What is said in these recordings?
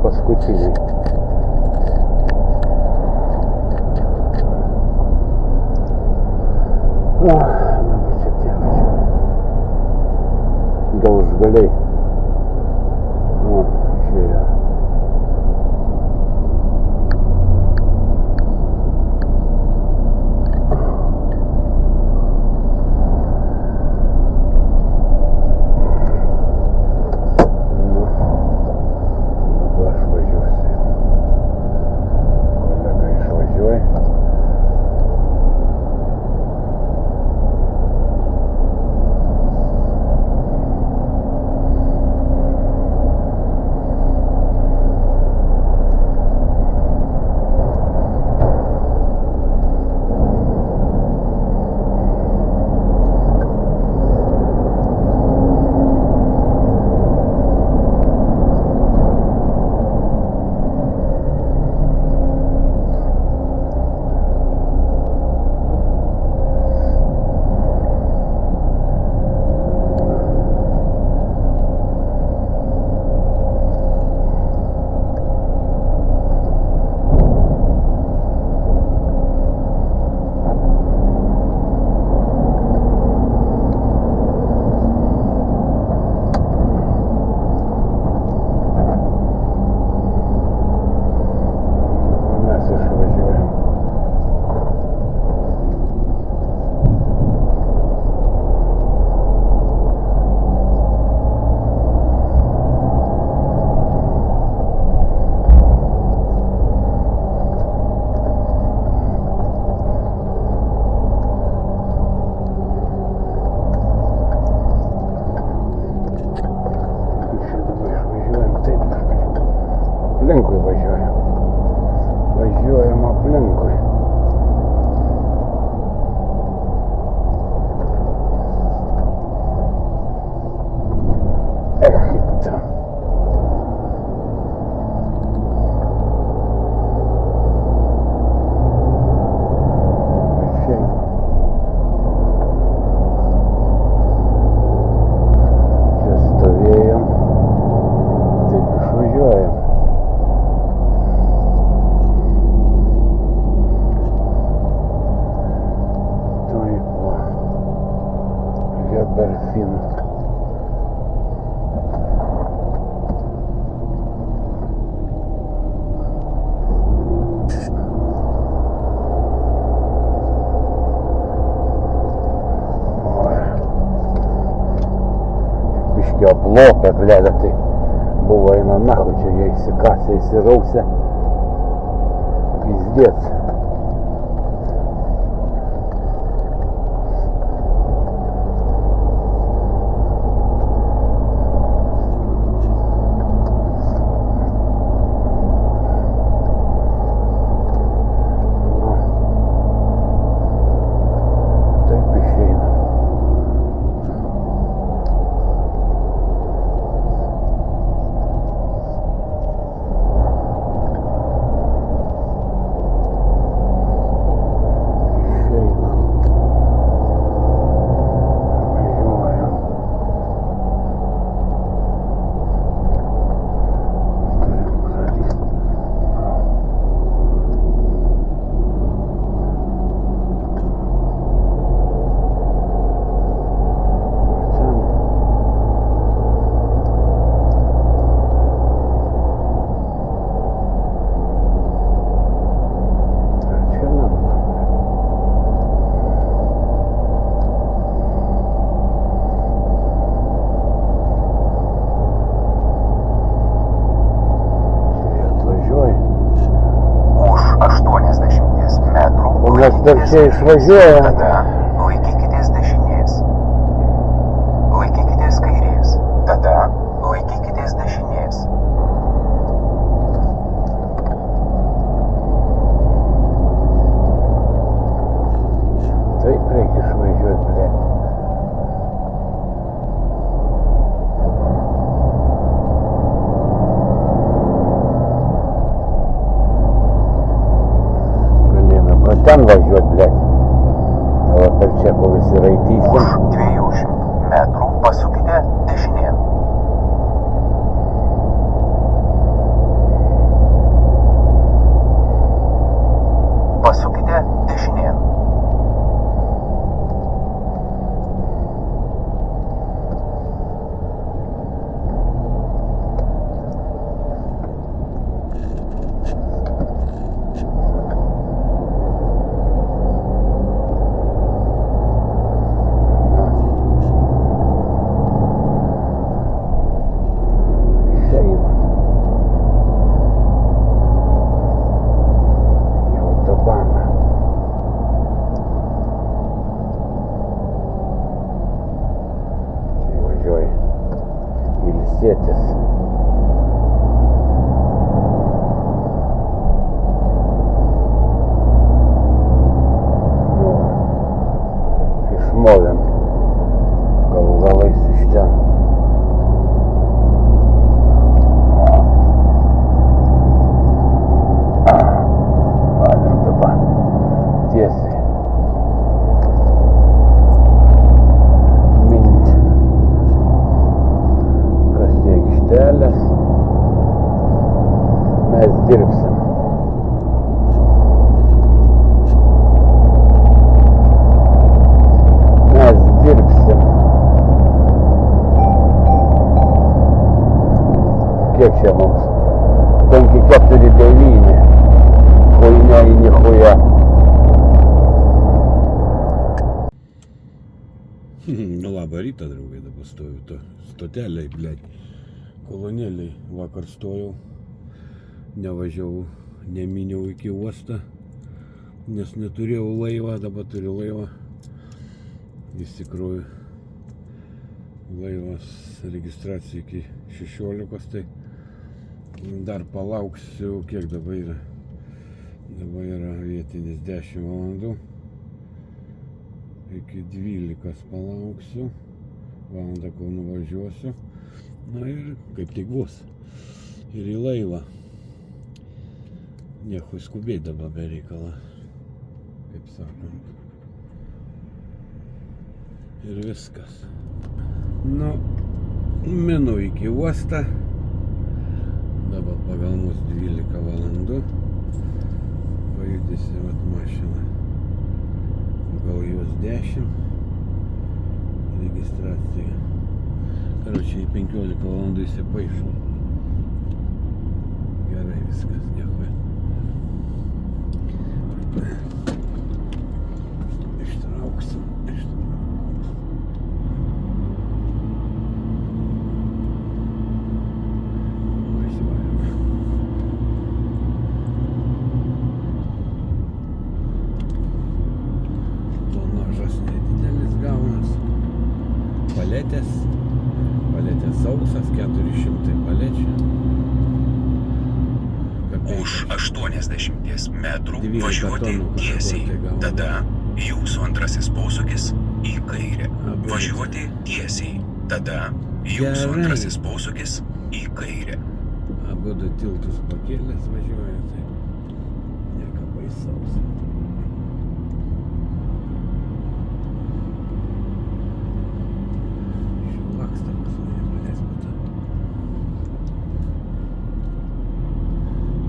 paskutiniai. Na, va čia tie važiuoja. Gal užgaliai. O, žiūrėjo. Aplinkui važiuojam. Važiuojam aplinkui. Ехita. Čia stovėjom. Taip išvažiuojam. Berfin. Biškį aplopę, blėda, tai buvo eina nahu, čia jie įsikasė, įsirausė. Pizdėt. Mes dar čia išvažiuojam. Tada laikykitės dešinės. Laikykitės kairės. Tada laikykitės dešinės. Taip reikia išvažiuoti, blė. Ten važiuot, blėt. Mes dirbsim. Mes dirbsim. Kiek čia mums? 549. Хуйня и нихуя. Labą rytą, draugai, dabar stoju to stoteliai, blėt, kolonėliai. Vakar stojau, nevažiavau, neminiau iki uostą, nes neturėjau laivą, dabar turiu laivą. Iš tikrųjų, laivas registracija iki 16, tai dar palauksiu, kiek dabar yra. Dabar yra vietinis 10 valandų. Iki 12 palauksiu. Valandą, kol nuvažiuosiu. Na ir kaip tik bus. Ir į laivą. Nieko skubėti dabar be reikalą. Kaip sakant. Ir viskas. Nu, minu iki uostą. Dabar pagal mus 12 valandų. Pajudėsi vat mašiną. Pagal jos 10. Registracija. Karočiui 15 valandų įsipaišau. Gerai viskas, dėkui. Ištrauksim. Paletės sausas, 400 palečių. Už 80 metrų važiuoti tiesiai. Tada jūsų antrasis posūkis į kairę. Važiuoti tiesiai. Tada jūsų antrasis posūkis į kairę. Abudu tiltus pakėlęs važiuoja, tai nieko baisaus.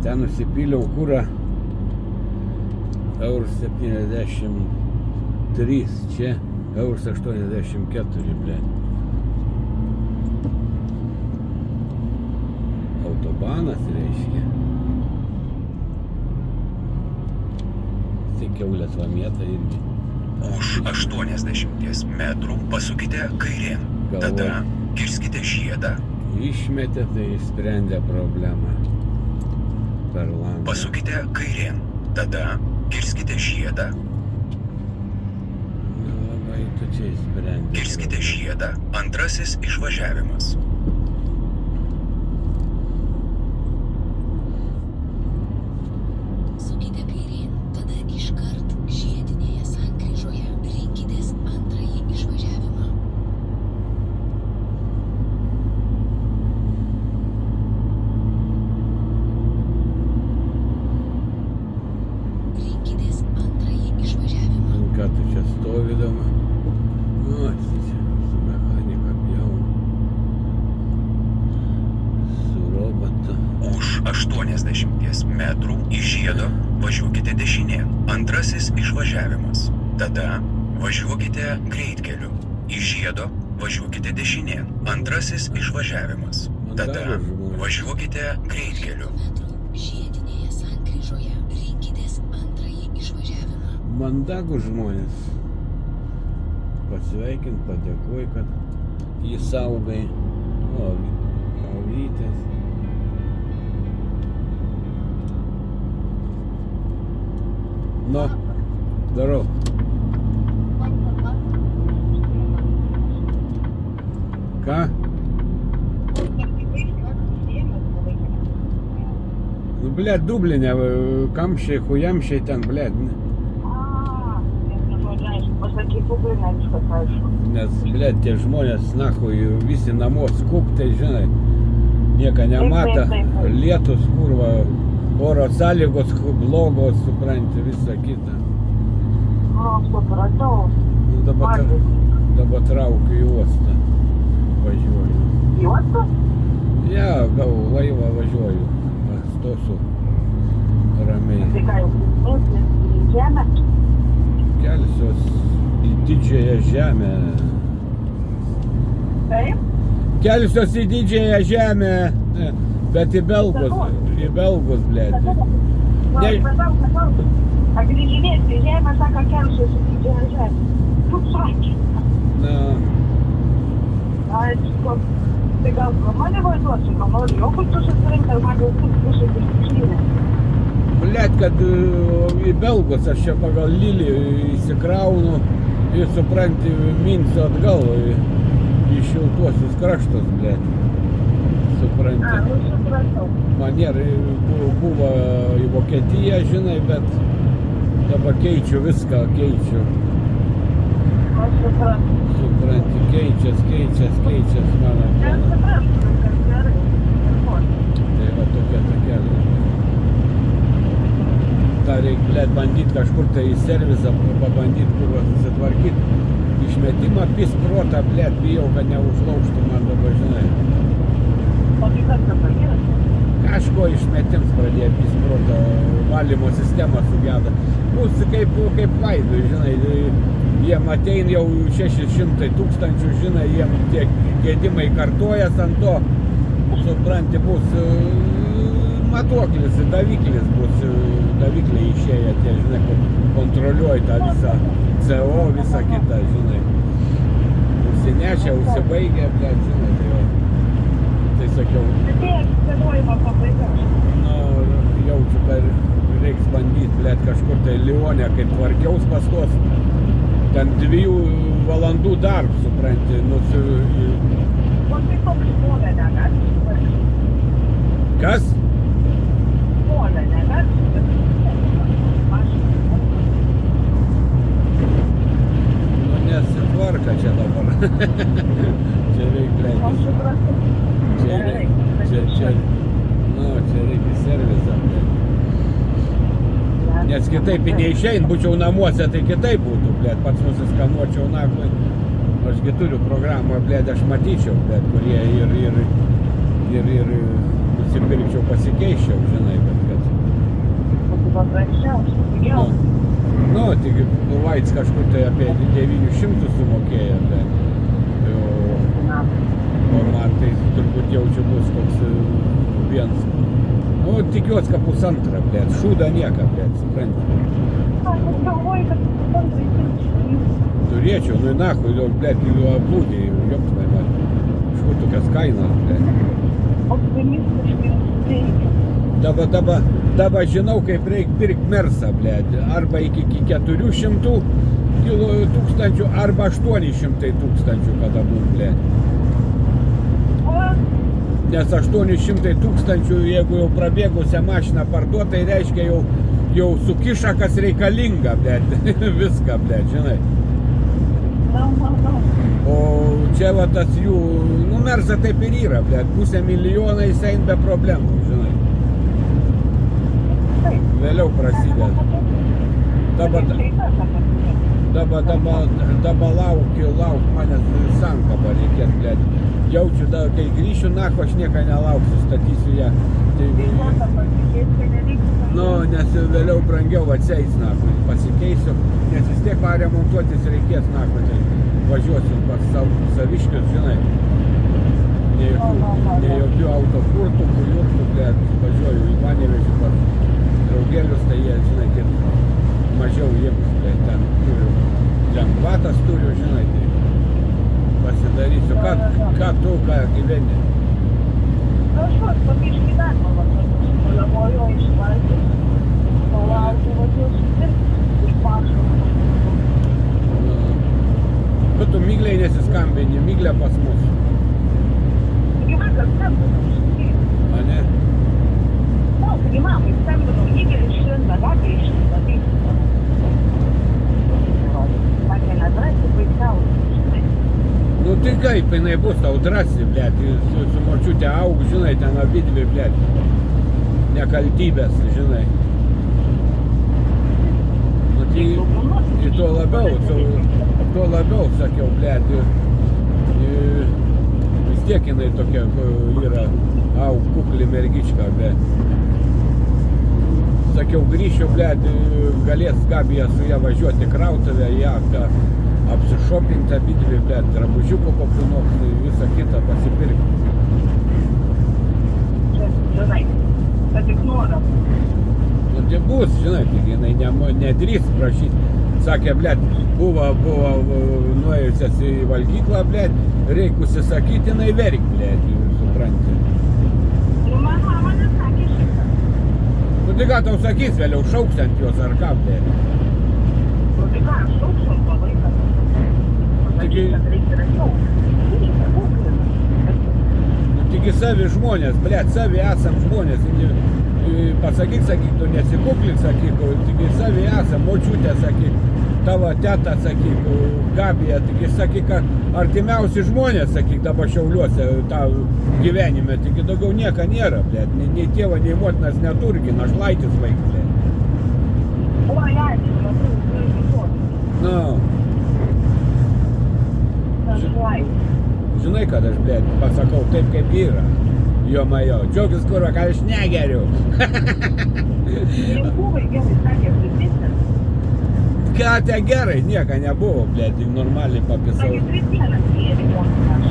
Ten nusipyliau kurą €73, čia €84, blėt. Autobanas reiškia. Kiaulės vamieta irgi. Už 80 metrų pasukite kairėn. Tada kirskite žiedą. Išmetė, tai išsprendė problemą. Per langą. Pasukite kairėn. Tada kirskite žiedą. Labai tu čia išsprendė. Kirskite žiedą. Antrasis išvažiavimas. Sukite kairėn, tada iškart žiedinėje sankryžoje rinkitės antrąjį išvažiavimą. Ką tu čia stovydama? Nu, čia su mechanika pjauna. Su robotu. Už 80 metrų iš žiedo važiuokite dešinėn. Antrasis išvažiavimas. Tada važiuokite greitkeliu. Iš žiedo važiuokite dešinėn. Antrasis išvažiavimas. Tada važiuokite greitkeliu. Žiedinėje sankryžoje rinkitės antrąjį išvažiavimą. Mandagų žmonės. Pasveikint, padėkoj, kad jį saugai. O, avytės. Nu, darau. Ką? Nu, blėt, Dublinė, kamščiai, hujamščiai ten, blėt. Pasakyk, Ukraina viskas aišku. Nes, blėt, tie žmonės, nahui, visi namo skuptai, žinai, nieka nemata, lietus, kurva, oro sąlygos blogos, supranti, visa kita. Nu, supratau. Nu, dabar traukiu į uostą, važiuoju. Į uostą? Ja, gal laivą važiuoju, pastosiu ramiai. Tai ką jau, mūsų į žemę? Kelsiuos į didžiąją žemę. Taip? Kelsiuos į didžiąją žemę, bet į Belgus, blėt. Ne- Sakau. A grįžinėsi į žemę, sako, kelsiuosi į didžiąją žemę. Tu sakė. Na, Ai, tipo, tai gal pro mane važiuosi, gal nori jokų susirinkti, ar man jau bus išsišinę. blėt, kad į Belgus aš čia pagal Lilį įsikraunu ir supranti, minsiu atgal į šiltuosius kraštus, blėt. Supranti. Nu supratau. Man buvo į Vokietiją, žinai, bet dabar keičiu viską, Aš supratau. Supranti, keičias mano Aš planas. supratau, kad gerai. Tai va tokia takelė. Dar reikia, blėt, bandyt kažkur tai į servizą, pabandyt kur susitvarkyt. Išmetimą pis protą, blėt, bijau, kad neužlaužtų man dabar, žinai. O tai kas dabar yra? Kažko išmetims pradėjo pis protą, valymo sistema sugeda. Mūsų kaip vaidui, žinai, jiem atein jau 600 000, žinai, jiem tie gedimai kartojas ant to, supranti, bus matuoklis, daviklis bus, davikliai išėję tie, žinai, kontroliuoja tą visą CO, visą kitą, žinai. Užsinešę, užsibaigę, bet, žinai, tai va. Tai sakiau, Tai galiojimo pabaiga. nu, jaučiu, kad reiks bandyt, blėt, kažkur tai Lione, kaip tvarkiaus pastos, ten 2 valandų darb, supranti, O tai toks žmonė negali sutvarkyti. Kas? Žmonė negali sutvarkyti. Nu, nesitvarka čia dabar. Čia reik, blėt, Aš supratau. čia reikia servizą, blėt. Nes kitaip neišein, būčiau namuose, tai kitaip būtų, blėt, pats nusiskanuočiau naklai. Ašgi turiu programą, blėt, aš matyčiau, blėt, kurie ir nusipirkčiau, pasikeiščiau, žinai, bet kad... Tai paprasčiausiai, pigiau. Nu, tik Vaits kažkur tai apie 900 sumokėjo, bet... O man tai turbūt jaučiu bus koks viens. Nu, tikiuosi, kad 1,5, blėt, šūda nieka, blėt, supranti. Aš galvoju, kad pusantrai tūkstančiai. Turėčiau, nu, nahui, blėt, aplūdė, joktumai man. Škur tokias kainas, blėt. Optimistiškai nusiteikę. Dabar žinau, kaip reikia pirkti Mersą, blėt. Arba iki 400 tūkstančių, arba 800 tūkstančių, kada būtų, blėt. Nes 800 tūkstančių, jeigu jau prabėgusią mašiną parduot, tai reiškia jau sukiša, kas reikalinga, blėt. Viską, blėt, žinai. O čia va tas jų, nu, Mersa taip ir yra, blėt, 500 000 eina be problemų, žinai. Vėliau prasideda. Dabar lauk manęs sankabą reikės, blėt. Jaučiu, kai grįšiu, nako, aš nieko nelauksiu, statysiu ją. Nu, nes vėliau brangiau atseis, nako, pasikeisiu, nes vis tiek remontuotis reikės, nako, tai važiuosiu pas saviškius, žinai. Ne jokių autokurtų, blėt, važiuoju į Vanevežį pas draugėlius, tai jie, žinai, kiek mažiau jiems, blėt, ten turiu, lengvatas turiu, žinai, tai pasidarysiu. Ką tu, ką gyveni? Aš vas, papiškai darbą, paliavoju išvalgyti, palaukiu, važiuosiu dirbti iš pašo. Bet tu Miglei nesiskambini, Miglė pas mus. Taigi vakar skambinau, A ne? nu, taigi mamai skambinau, Igel išlinda, vakar išlinda, tai sakė, nedrasi, baisiausiai. Nu tai kaip jinai bus, tau drąsi, blėt, su močiute aug, žinai, ten abidvi, blėt, nekaltybės, žinai. Nu tai ir tuo labiau, sakiau, blėt, vis tiek jinai tokia yra, aug, kukli mergička, blėt. sakiau, grįšiu, blėt, galės Gabija su ją važiuoti krautuvę, ją apsišopinti abidvi, blėt, drabužiukų kokių nors, visą kitą pasipirkti. Čia, žinai, kad tik noras. Nu, tai bus, žinai, tik jinai nedrįs prašyti. Sakė, blėt, buvo nuėjusias į valgyklą, blėt, reik užsisakyti, jinai verk, blėt, supranti. Nu, man mama nesakė šitą. Nu, tai ką tau sakys vėliau, šauks ant jos ar ką, blėt. Nu, tai ką, aš šaukščiau to vaiką. Taigi- Kad reikia rašiau. Reikia, būklina. Nu, taigi savi žmonės, blėt, savi esam žmonės. Pasakyk, tu nesikuklink, sakyk, taigi savi esam, močiutė, sakyk, tavo teta, sakyk, Gabija, taigi sakyk, artimiausi žmonės, sakyk, dabar Šiauliuose, tau gyvenime, taigi daugiau nieko nėra, blėt, nei tėvo, nei motinas neturgi, našlaitis vaikas, blėt. Oi, ačiū, matau, tai žodžiu. Nu, Našlai. žinai, kad aš, blėt, pasakau taip, kaip yra. Jo majo, džiaugis kurva, kad aš negeriu. Rinkuvai gerai sakė, prisitės. Ką te gerai, nieko nebuvo, blėt, tik normaliai papisau. Sakė, 3 dienas gėrė motinas.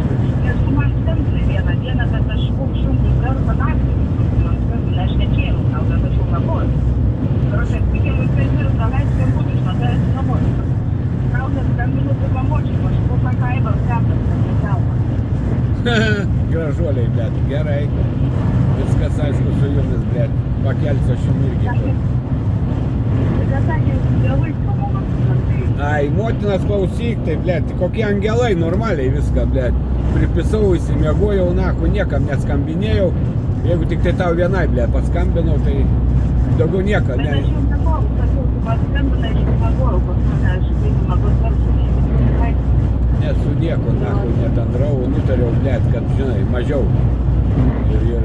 Nes tu man skambinai vieną dieną, kad aš buvau šimtus kartą naktį. Man skambinai, aš nekėliau tau, bet aš jau nabojau. Ir aš atsikėliau, kai turiu praleisti skambutį, žinau, tai esi nabojau. Tau neskambinu, tai pamočiau, aš buvau tą kaibą, skambinau, tai kelmą. Gražuoliai, blėt, gerai. Viskas aišku su jumis, blėt. Pakelsiu aš jums irgi. Tai sakė, dievai, pamokas, tai... Ai, motinas klausyk, tai, blėt, kokie angelai, normaliai viską, blėt. Pripisau, įsimiegojau, naku, niekam neskambinėjau. Jeigu tik tai tau vienai, blėt, paskambinau, tai daugiau nieko, Bet ne. aš jau nebuvau, sakiau, tu paskambinai, aš jau nebuvau, pas mane, aš jau nebuvau svarstu, Nesu nieko, naku, nebendrau, nutariau, blėt, kad, žinai, mažiau. Ir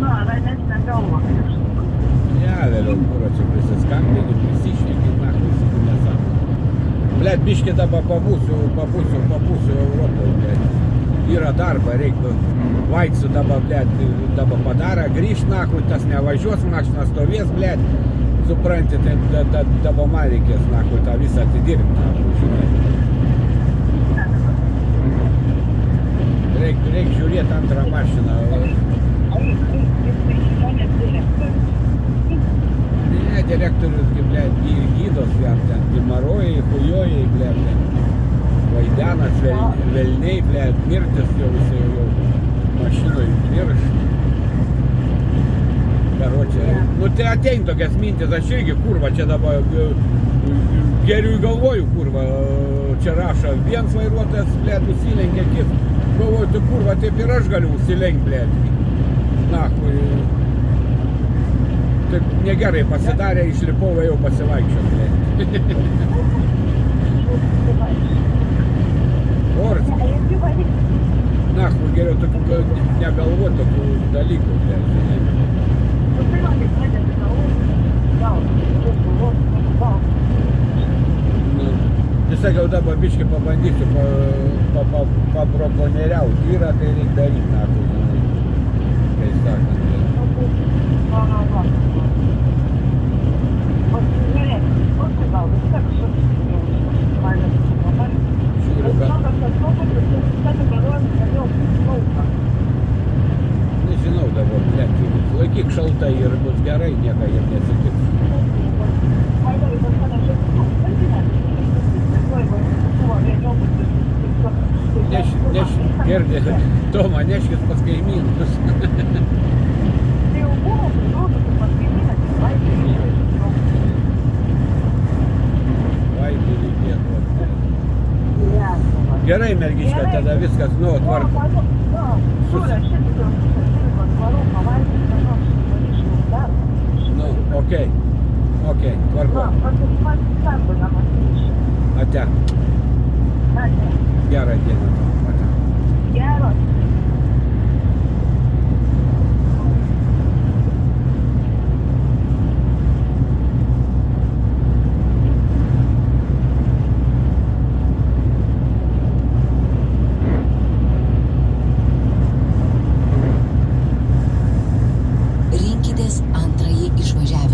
Nu, ramesnė galva. ja, vėliau, kur čia prisiskambini, prisišneki, naku, visokių nesąmonių. Blėt, biškį dabar pabūsiu Europoje, blėt. Yra darba, reikia vaiksiu dabar, blėt, dabar padara, grįž, naku, tas nevažiuos, mašina stovės, blėt. Supranti, tai dabar man reikės, naku, tą visą atidirbti, naku, žinai. Reik žiūrėti antrą mašiną. Ne, direktorius, blėt, gydos jam ten, gimarojai, hujojai, blėt, vaidenas, velniai, blėt, mirtis jau jisai jau mašinoj mirš. Karočią, nu tai atein tokias mintis, aš irgi, kurva, čia dabar geriu galvoju, kurva, čia rašo, viens vairuotojas, blėt, užsilenkė kit. Galvoju, tu kurva, taip ir aš galiu užsilenkt, blėt. Nakui. Taip negerai pasidarė, išlipau, jau pasivaikščiau, blėt. Ors, nakui, geriau tokių negalvot tokių dalykų, blėt, žinai. Tai sakiau, dabar biškį pabandysiu pabroponieriauti. Yra, tai reikia daryti, naku, žinai. Kai sakant. Žiūriu, kad... Nežinau dabar, blėt, laikyk šaltai ir bus gerai, nieko jiem nesitiks. Girdė, Toma, neškis pas kaimynus. Vaidį reikėtų. Gerai, mergiška, tada viskas, nu, tvarko. Nu, okei, tvarko. Ate. Gerą dieną. Ate. Geras. Rinkitės antrąjį išvažiavimą.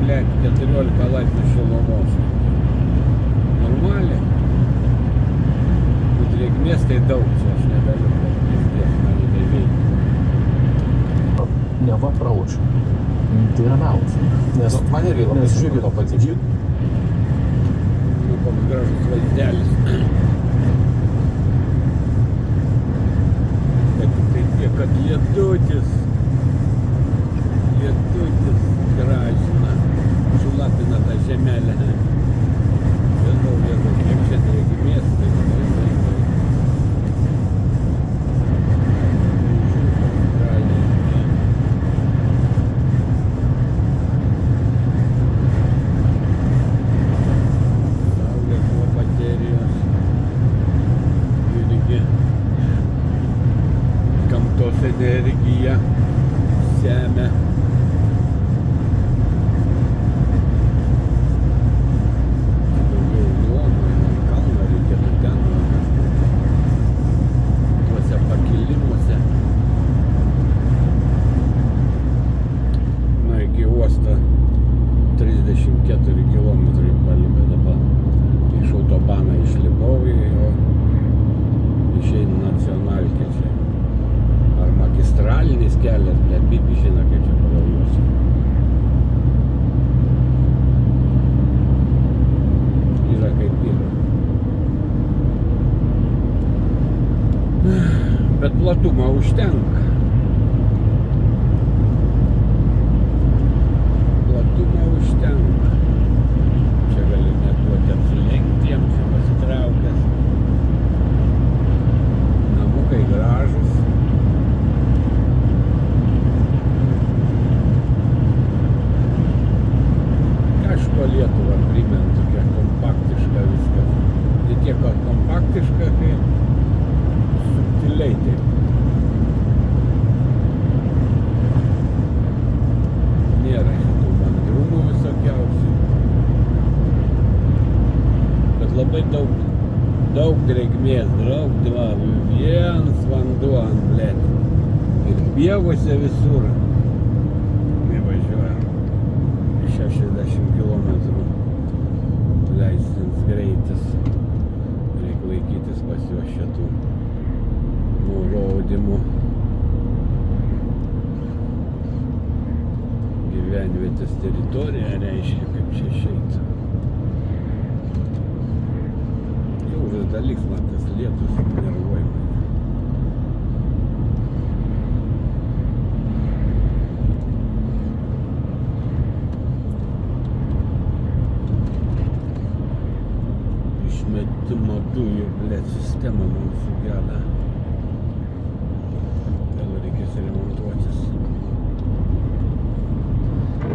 блядь, 14 laipsnių šilumos. Normaliai. Drėgmės tai daug, čia aš negaliu, pizdies, mane tai veikia. Neva praučia. Tai ramiausia. Nes Man irgi labai žiūrino patikė. Nu, koks gražus vaizdelis. Bet tai tiek, kad lietutis gražina, šlapina tą žemelę. Jėzau, kiek čia drėgmės, tai energija semia. Daugiau nuomojama, kalną reikėtų ten tuose pakilimuose. Na, iki uosto 34 kilometrai paliko dabar. Iš autobano išlipau, o išeina nacionalkė čia. Ar magistralinis kelias, bet bibi žino, kaip čia pagalvosiu. Yra kaip yra. Bet platumą užtenka. Platumą užtenka. Čia gali net duoti apsilenktiems, pasitraukęs. Namukai gražus. Lietuvą primena tokia kompaktiška viskas. Ne tiek kompaktiška, kaip subtiliai taip. Nėra šitų mandrumų visokiausių. Bet labai daug drėgmės, viens vanduo ant blėt. Ir pievose visur. Nevažiuojam. 60 km leistins greitis. Reikia laikytis pas juos šitų nurodymų. Gyvenvietės teritorija reiškia, kaip čia išeitų. Jau dalyks man tas lietus nervuoja mane. Išmetimo dujų, blėt, sistema mums sugeda. Gal reikės remontuotis.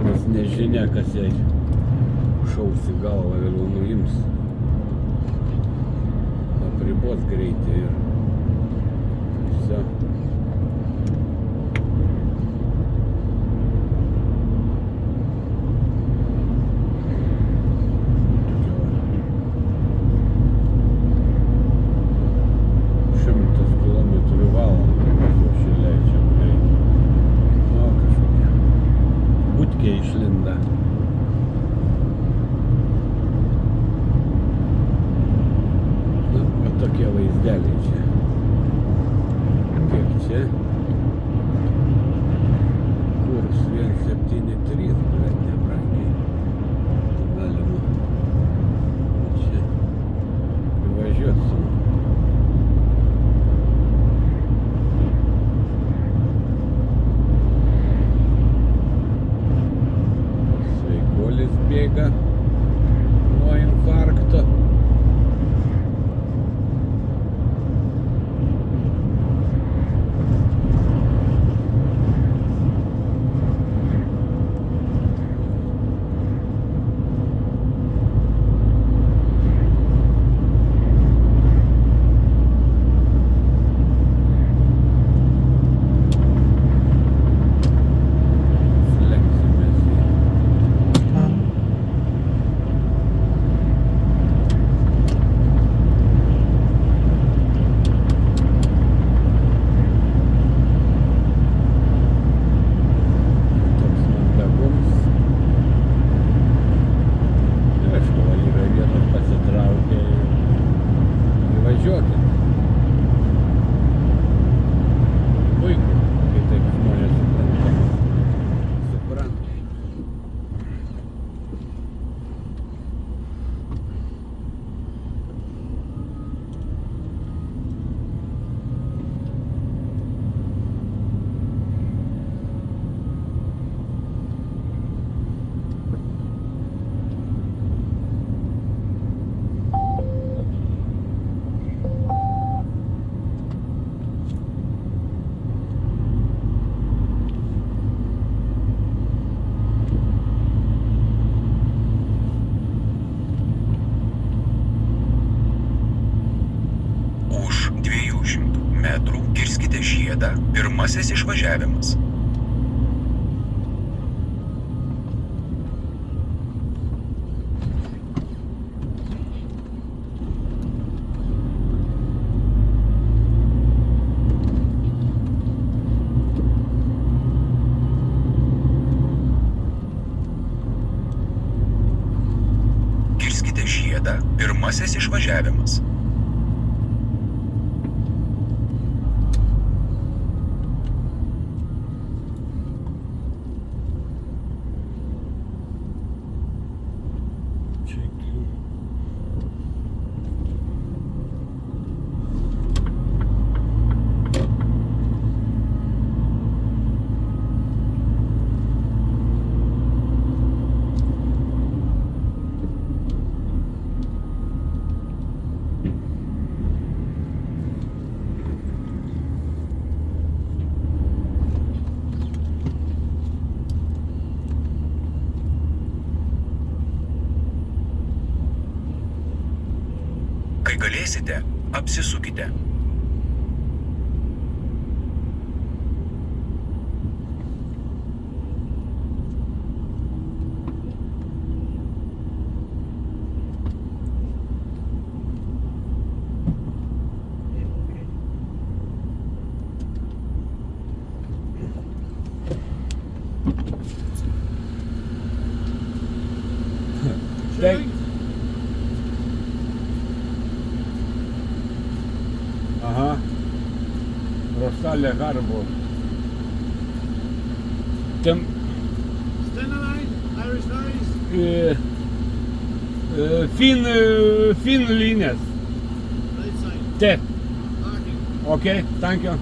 Nes nežinia, kas jai šaus į galvą, vėliau nuims. Apribos greitį ir viso. Išlinda. Na, va tokie vaizdeliai čia. Kiek čia? Kurs 173, bet nebrangiai. Galima čia privažiuoti sunku. Bėga nuo infarkto. žiedą, pirmasis išvažiavimas. Kirskite žiedą, pirmasis išvažiavimas. Kai galėsite, apsisukite. Taip. Aha. Rosalė Harbo. Ten Stena Line, Irish Lines, fin linijas. right side, Taip. parking. Okay, thank you.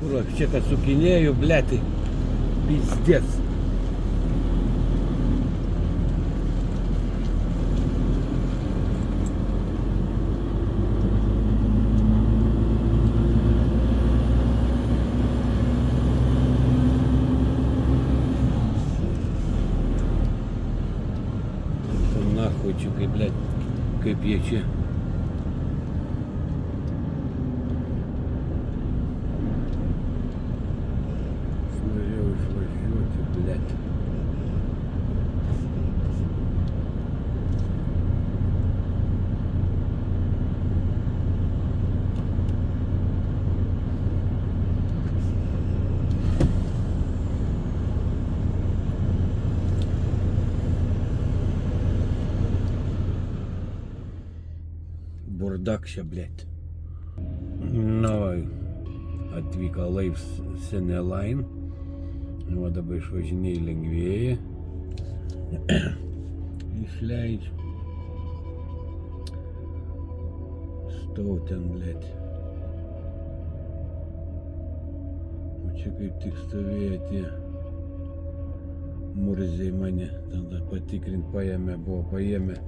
Kur aš čia kad sukinėju, bletai. Pizdец. Нахуй, чекай, блядь, kaip jie čia. Norėjau išvažiuoti, blядь. Burdак čia, blėt. Na, atvyko laivs Stena Line. O dabar išvažinėjai lengvėja. Išleidžiu. Stau ten, blėt. O čia kaip tik stovėjo tie murziai mane. Tada patikrint paėmė, buvo paėmė.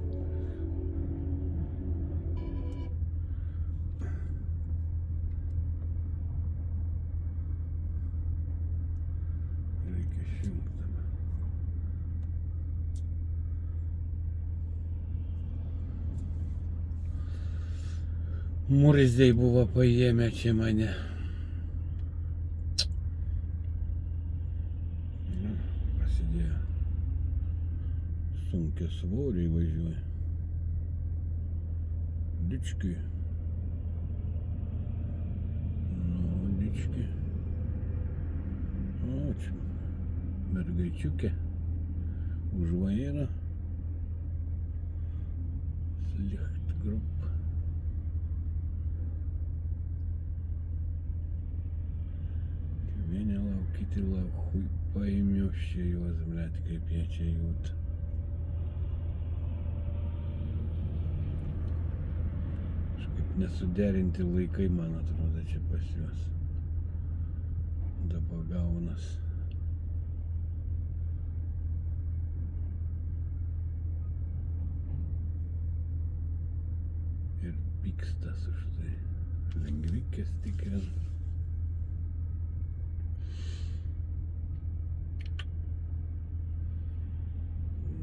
Murziai buvo paėmę čia mane. Pasidėjo. Sunkia svoriai važiuoja. Dički. Nu, dički. O, čia. Mergaičiukė už vairo. Lichtgrupp. Vieni lauk, kiti lauk, хуй поймешь juos, блядь, kaip jie čia jūt. Kažkaip nesuderinti laikai, man atrodo, čia pas juos. Dabar gaunas. Ir pykstas už tai. Lengvikės tikrina.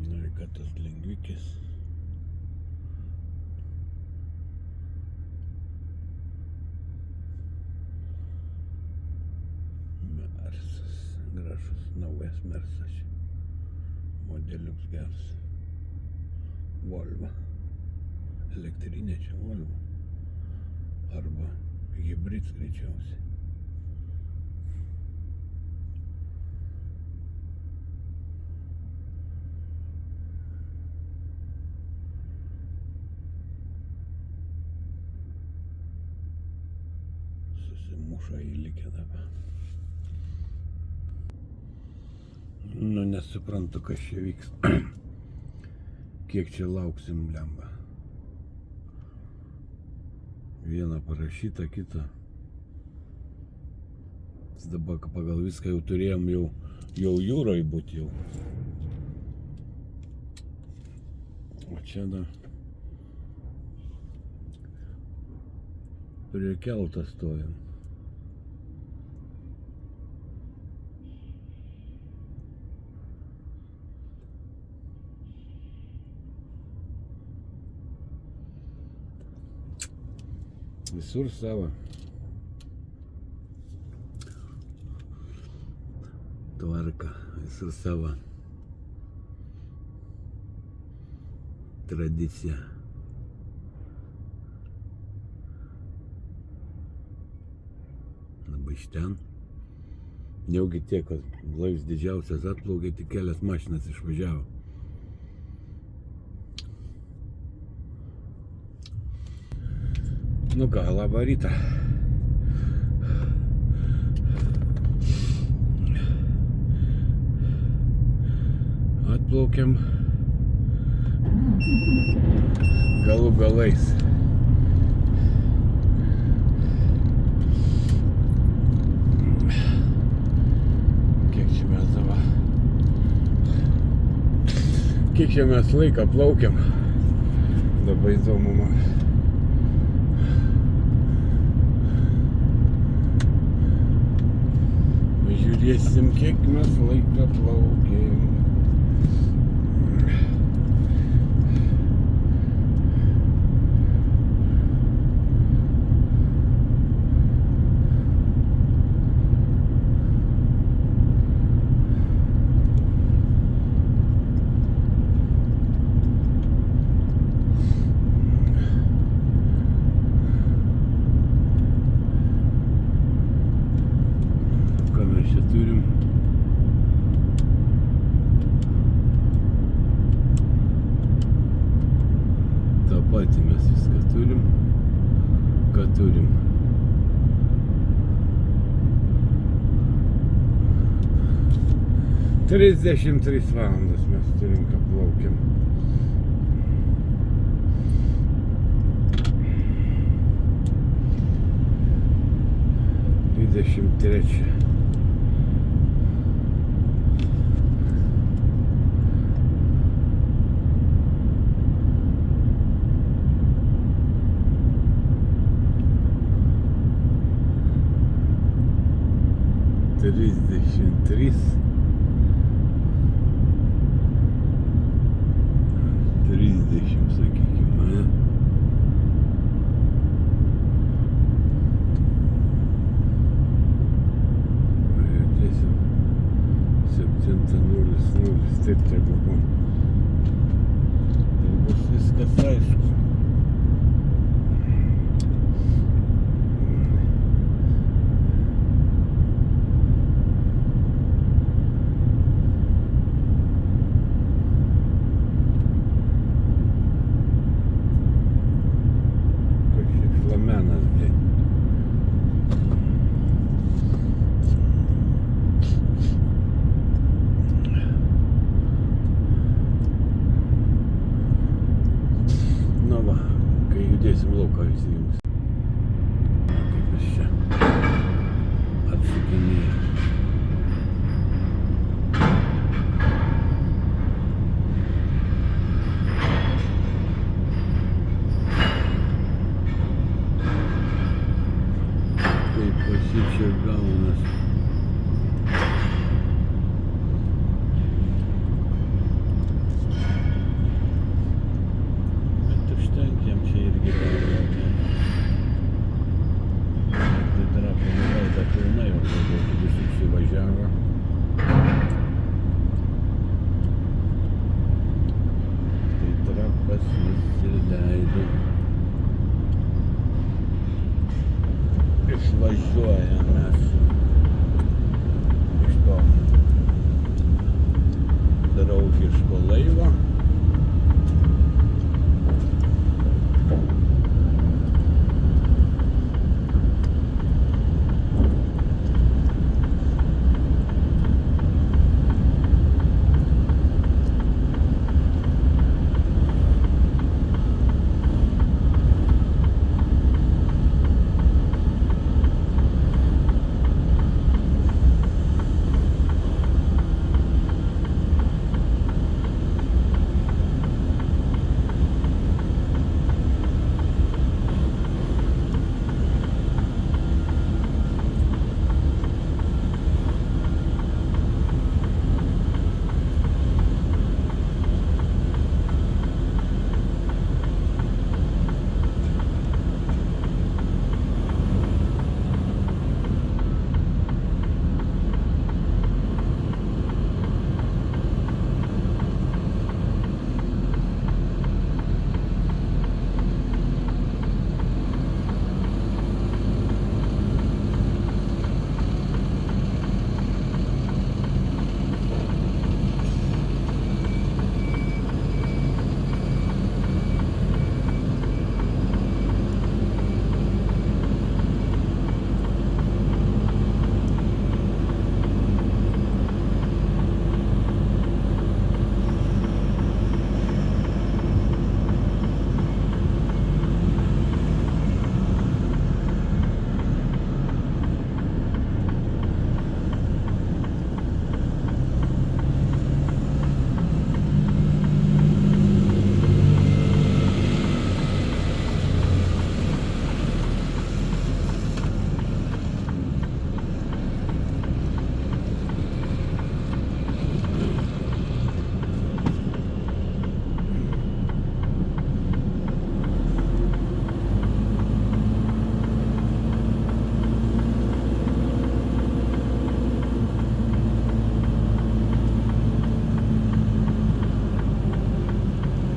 Nu ir kad tas lengvikės. Mersas. Gražus naujas Mersas. Modeliuks geras. Volvo. Elektrinė čia Volvo. Arba hybrid greičiausiai. Susimuša įlikę dabar. Nu, nesuprantu, kas čia vyks. Kiek čia lauksim, blemba. Vieną parašyta, kitą. Dabar pagal viską jau turėjom jau jūroj būti jau. O čia da prie kelto stovim. Visur savo. Tvarka, visur savo. Tradicija. Labai iš ten. Neugi tiek, kad laivas didžiausias atplaukė, tik kelias mašinas išvažiavo. Nu ką, labą rytą. Atplaukiam galų galais. Kiek čia mes laiką plaukiam. Labai įdomu man. Žiūrėsim, kiek mes laiką plaukėm. Patį mes viską turim, ką turim. Trisdešimt 3 valandas mes turim, ką plaukiam. Dvidešimt 3. Trisdešimt 3. 30, sakykime. Žiūrėsim. 7:00. Taip tegu buvo. Ir bus viskas aišku. savotiško laivo.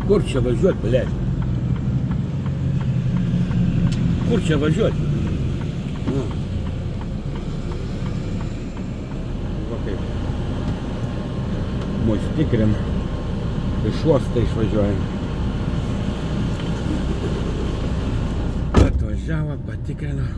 Kur čia važiuot, blėt? Kur čia važiuot? Nu. Va kaip. Mus tikrina. Iš uosto išvažiuojam. Atvažiavo, patikrino.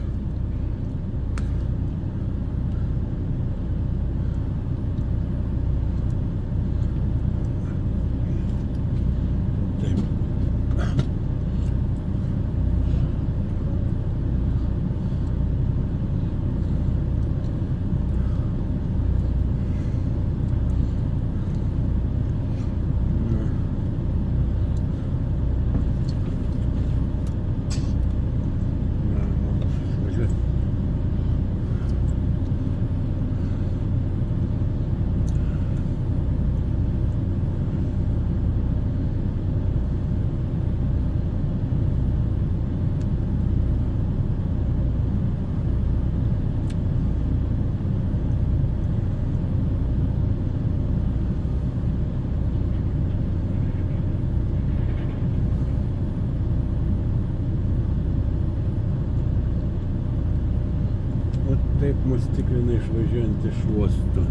Taip mus tikrina išvažiuojant iš uosto.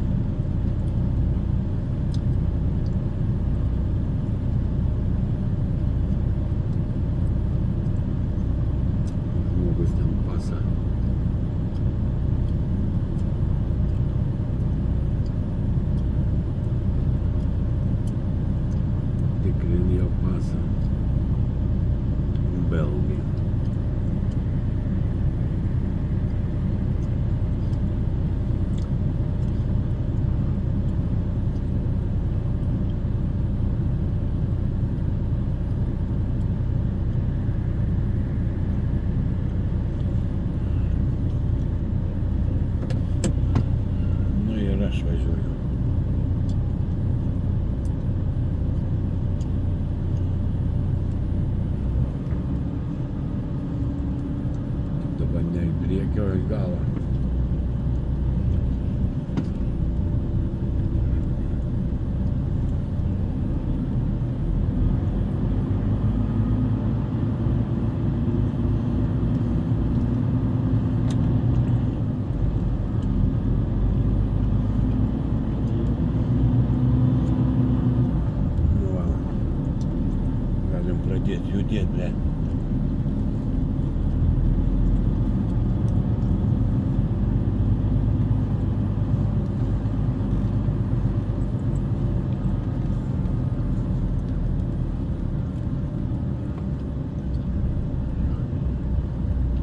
Žmogus ten pasą. Tikrin jo pasą. Belgai. Aš važiuoju. Dabar ne į priekį, o į galą. pradėt judėt, ble.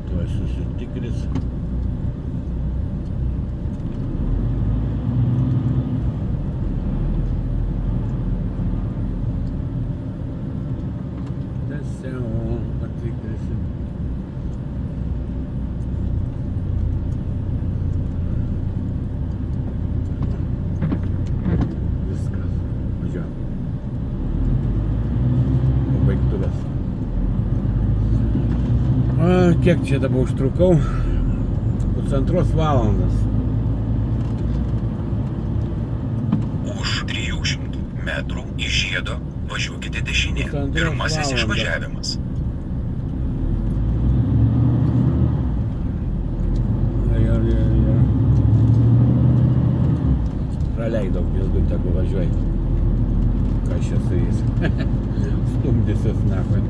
Tuoj susitikris. Tiesiog patikrisim. Viskas. Važiuojam. Pabaigtuvės. Kiek čia dabar užtrukau? 1,5 valandos. Už 300 metrų iš žiedo važiuokite dešinė. 1,5 Pirmasis valandos. išvažiavimas. Ir praleidau pildų, tegu važiuoju. Ką aš čia su jais? Stumdysiuos, nachui.